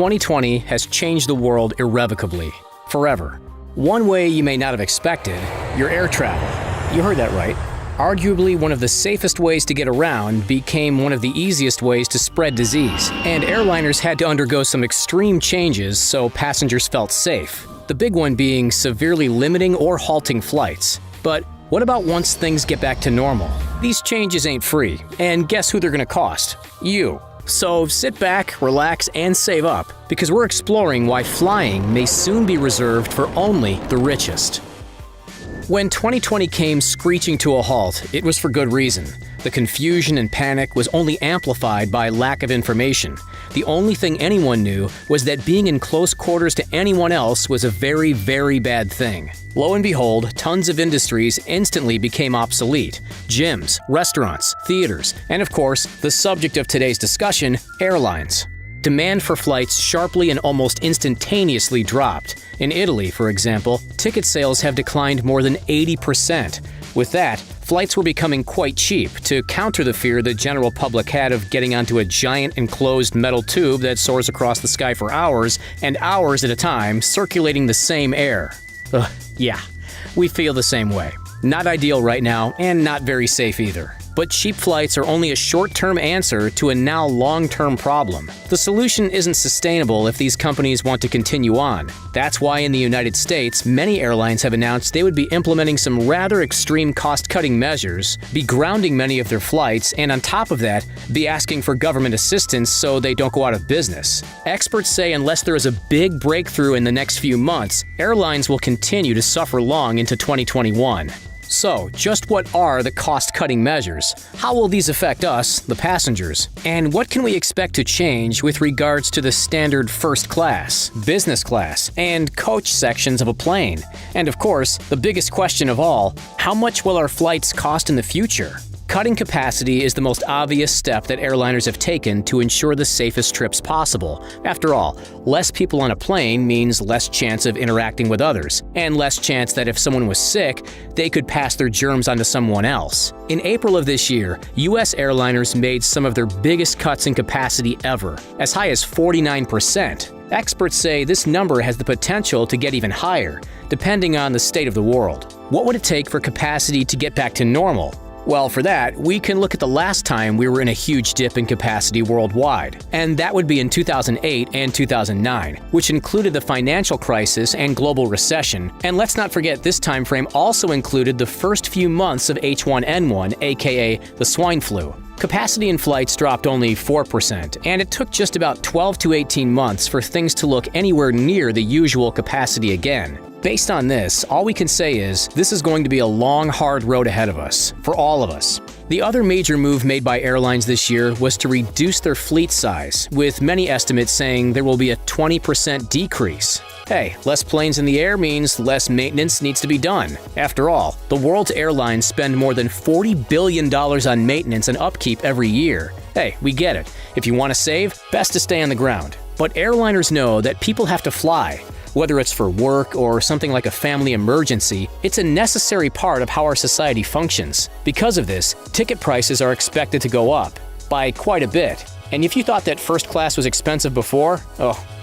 2020 has changed the world irrevocably, forever. One way you may not have expected, your air travel. You heard that right. Arguably one of the safest ways to get around became one of the easiest ways to spread disease, and airliners had to undergo some extreme changes so passengers felt safe. The big one being severely limiting or halting flights. But what about once things get back to normal? These changes ain't free, and guess who they're gonna cost? You. So sit back, relax, and save up, because we're exploring why flying may soon be reserved for only the richest. When 2020 came screeching to a halt, it was for good reason. The confusion and panic was only amplified by lack of information. The only thing anyone knew was that being in close quarters to anyone else was a very, very bad thing. Lo and behold, tons of industries instantly became obsolete. Gyms, restaurants, theaters, and of course, the subject of today's discussion, airlines. Demand for flights sharply and almost instantaneously dropped. In Italy, for example, ticket sales have declined more than 80%. With that, flights were becoming quite cheap to counter the fear the general public had of getting onto a giant enclosed metal tube that soars across the sky for hours and hours at a time, circulating the same air. Yeah, we feel the same way. Not ideal right now, and not very safe either. But cheap flights are only a short-term answer to a now long-term problem. The solution isn't sustainable if these companies want to continue on. That's why in the United States, many airlines have announced they would be implementing some rather extreme cost-cutting measures, be grounding many of their flights, and on top of that, be asking for government assistance so they don't go out of business. Experts say unless there is a big breakthrough in the next few months, airlines will continue to suffer long into 2021. So, just what are the cost-cutting measures? How will these affect us, the passengers? And what can we expect to change with regards to the standard first class, business class, and coach sections of a plane? And of course, the biggest question of all, how much will our flights cost in the future? Cutting capacity is the most obvious step that airliners have taken to ensure the safest trips possible. After all, less people on a plane means less chance of interacting with others, and less chance that if someone was sick, they could pass their germs onto someone else. In April of this year, U.S. airliners made some of their biggest cuts in capacity ever, as high as 49%. Experts say this number has the potential to get even higher, depending on the state of the world. What would it take for capacity to get back to normal? Well, for that, we can look at the last time we were in a huge dip in capacity worldwide, and that would be in 2008 and 2009, which included the financial crisis and global recession. And let's not forget this time frame also included the first few months of H1N1, aka the swine flu. Capacity in flights dropped only 4%, and it took just about 12 to 18 months for things to look anywhere near the usual capacity again. Based on this, all we can say is this is going to be a long, hard road ahead of us, for all of us. The other major move made by airlines this year was to reduce their fleet size, with many estimates saying there will be a 20% decrease. Hey, less planes in the air means less maintenance needs to be done. After all, the world's airlines spend more than $40 billion on maintenance and upkeep every year. Hey, we get it. If you want to save, best to stay on the ground. But airliners know that people have to fly. Whether it's for work or something like a family emergency, it's a necessary part of how our society functions. Because of this, ticket prices are expected to go up by quite a bit. And if you thought that first class was expensive before,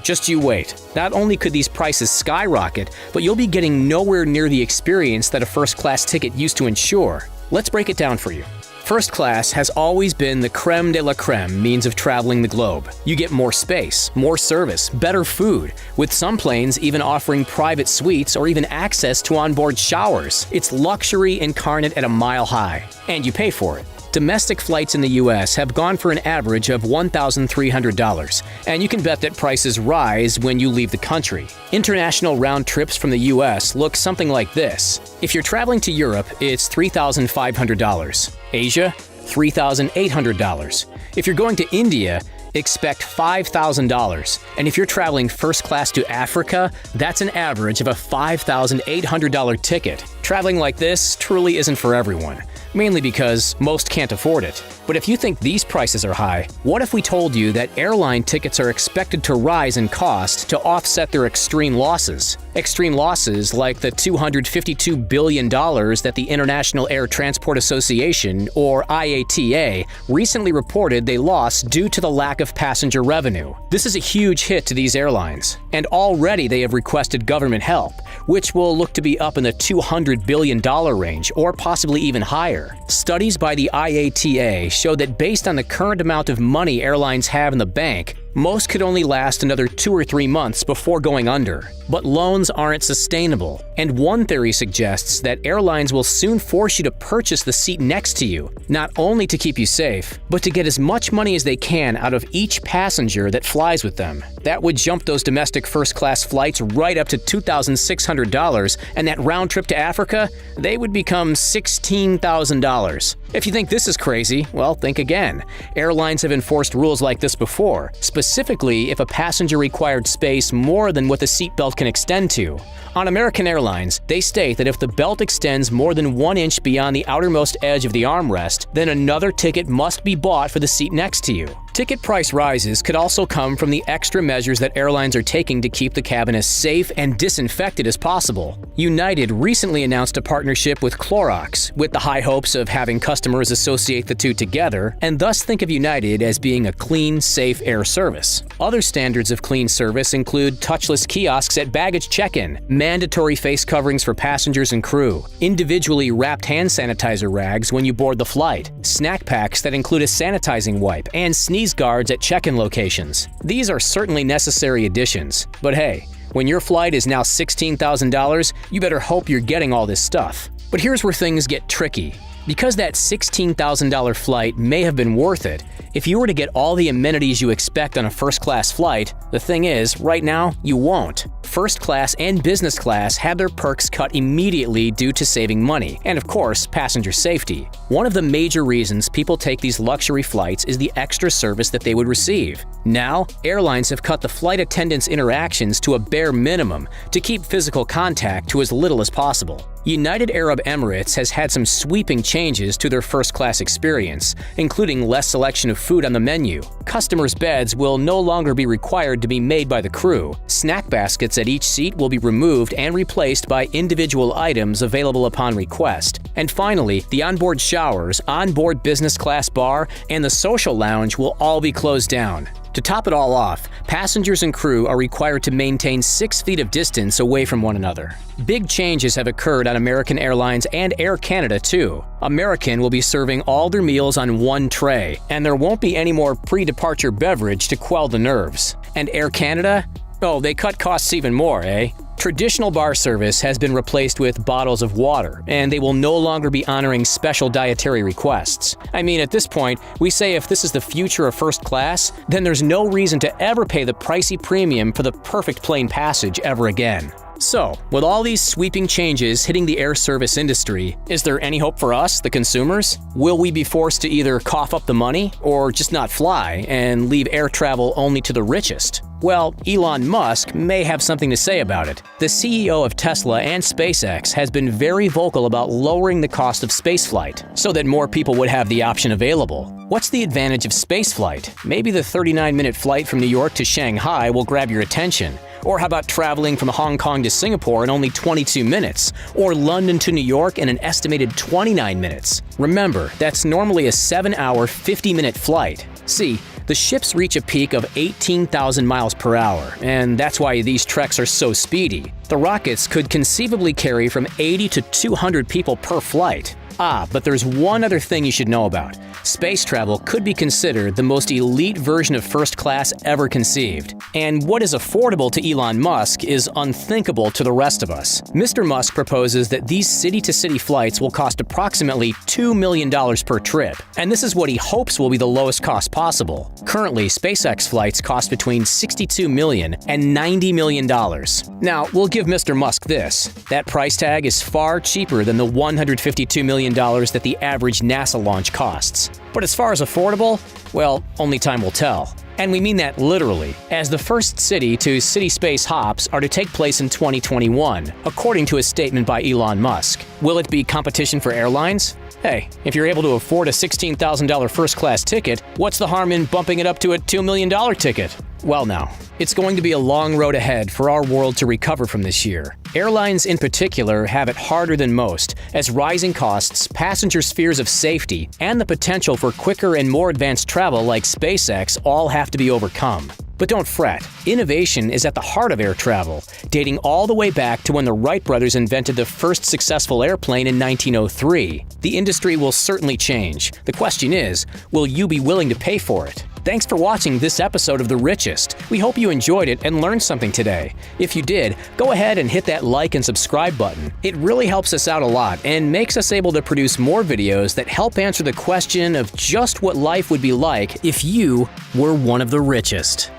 just you wait. Not only could these prices skyrocket, but you'll be getting nowhere near the experience that a first class ticket used to ensure. Let's break it down for you. First class has always been the creme de la creme means of traveling the globe. You get more space, more service, better food, with some planes even offering private suites or even access to onboard showers. It's luxury incarnate at a mile high, and you pay for it. Domestic flights in the U.S. have gone for an average of $1,300, and you can bet that prices rise when you leave the country. International round trips from the U.S. look something like this. If you're traveling to Europe, it's $3,500. Asia, $3,800. If you're going to India, expect $5,000. And if you're traveling first class to Africa, that's an average of a $5,800 ticket. Traveling like this truly isn't for everyone, mainly because most can't afford it. But if you think these prices are high, what if we told you that airline tickets are expected to rise in cost to offset their extreme losses? Extreme losses like the $252 billion that the International Air Transport Association, or IATA, recently reported they lost due to the lack of passenger revenue. This is a huge hit to these airlines, and already they have requested government help, which will look to be up in the $200 billion range or possibly even higher. Studies by the IATA show that based on the current amount of money airlines have in the bank, most could only last another 2 or 3 months before going under. But loans aren't sustainable, and one theory suggests that airlines will soon force you to purchase the seat next to you, not only to keep you safe, but to get as much money as they can out of each passenger that flies with them. That would jump those domestic first-class flights right up to $2,600, and that round trip to Africa, they would become $16,000. If you think this is crazy, well, think again. Airlines have enforced rules like this before, specifically if a passenger required space more than what the seatbelt can extend to. On American Airlines, they state that if the belt extends more than 1 inch beyond the outermost edge of the armrest, then another ticket must be bought for the seat next to you. Ticket price rises could also come from the extra measures that airlines are taking to keep the cabin as safe and disinfected as possible. United recently announced a partnership with Clorox, with the high hopes of having customers associate the two together and thus think of United as being a clean, safe air service. Other standards of clean service include touchless kiosks at baggage check-in, mandatory face coverings for passengers and crew, individually wrapped hand sanitizer rags when you board the flight, snack packs that include a sanitizing wipe, and sneeze guards at check-in locations. These are certainly necessary additions, but hey, when your flight is now $16,000, you better hope you're getting all this stuff. But here's where things get tricky. Because that $16,000 flight may have been worth it, if you were to get all the amenities you expect on a first-class flight, the thing is, right now, you won't. First class and business class have their perks cut immediately due to saving money, and of course, passenger safety. One of the major reasons people take these luxury flights is the extra service that they would receive. Now, airlines have cut the flight attendants' interactions to a bare minimum to keep physical contact to as little as possible. United Arab Emirates has had some sweeping changes to their first-class experience, including less selection of food on the menu. Customers' beds will no longer be required to be made by the crew. Snack baskets at each seat will be removed and replaced by individual items available upon request. And finally, the onboard showers, onboard business class bar, and the social lounge will all be closed down. To top it all off, passengers and crew are required to maintain 6 feet of distance away from one another. Big changes have occurred on American Airlines and Air Canada too. American will be serving all their meals on one tray, and there won't be any more pre-departure beverage to quell the nerves. And Air Canada? Oh, they cut costs even more, eh? Traditional bar service has been replaced with bottles of water, and they will no longer be honoring special dietary requests. I mean, at this point, we say if this is the future of first class, then there's no reason to ever pay the pricey premium for the perfect plane passage ever again. So, with all these sweeping changes hitting the air service industry, is there any hope for us, the consumers? Will we be forced to either cough up the money or just not fly and leave air travel only to the richest? Well, Elon Musk may have something to say about it. The CEO of Tesla and SpaceX has been very vocal about lowering the cost of spaceflight so that more people would have the option available. What's the advantage of spaceflight? Maybe the 39-minute flight from New York to Shanghai will grab your attention. Or how about traveling from Hong Kong to Singapore in only 22 minutes? Or London to New York in an estimated 29 minutes? Remember, that's normally a 7-hour, 50-minute flight. See, the ships reach a peak of 18,000 miles per hour, and that's why these treks are so speedy. The rockets could conceivably carry from 80 to 200 people per flight. But there's one other thing you should know about. Space travel could be considered the most elite version of first class ever conceived. And what is affordable to Elon Musk is unthinkable to the rest of us. Mr. Musk proposes that these city-to-city flights will cost approximately $2 million per trip, and this is what he hopes will be the lowest cost possible. Currently, SpaceX flights cost between $62 million and $90 million. Now, we'll give Mr. Musk this. That price tag is far cheaper than the $152 million that the average NASA launch costs. But as far as affordable, well, only time will tell. And we mean that literally, as the first city-to-city space hops are to take place in 2021, according to a statement by Elon Musk. Will it be competition for airlines? Hey, if you're able to afford a $16,000 first-class ticket, what's the harm in bumping it up to a $2 million ticket? Well, now, it's going to be a long road ahead for our world to recover from this year. Airlines in particular have it harder than most, as rising costs, passengers' fears of safety, and the potential for quicker and more advanced travel like SpaceX all have to be overcome. But don't fret, innovation is at the heart of air travel, dating all the way back to when the Wright brothers invented the first successful airplane in 1903. The industry will certainly change. The question is, will you be willing to pay for it? Thanks for watching this episode of The Richest. We hope you enjoyed it and learned something today. If you did, go ahead and hit that like and subscribe button. It really helps us out a lot and makes us able to produce more videos that help answer the question of just what life would be like if you were one of the richest.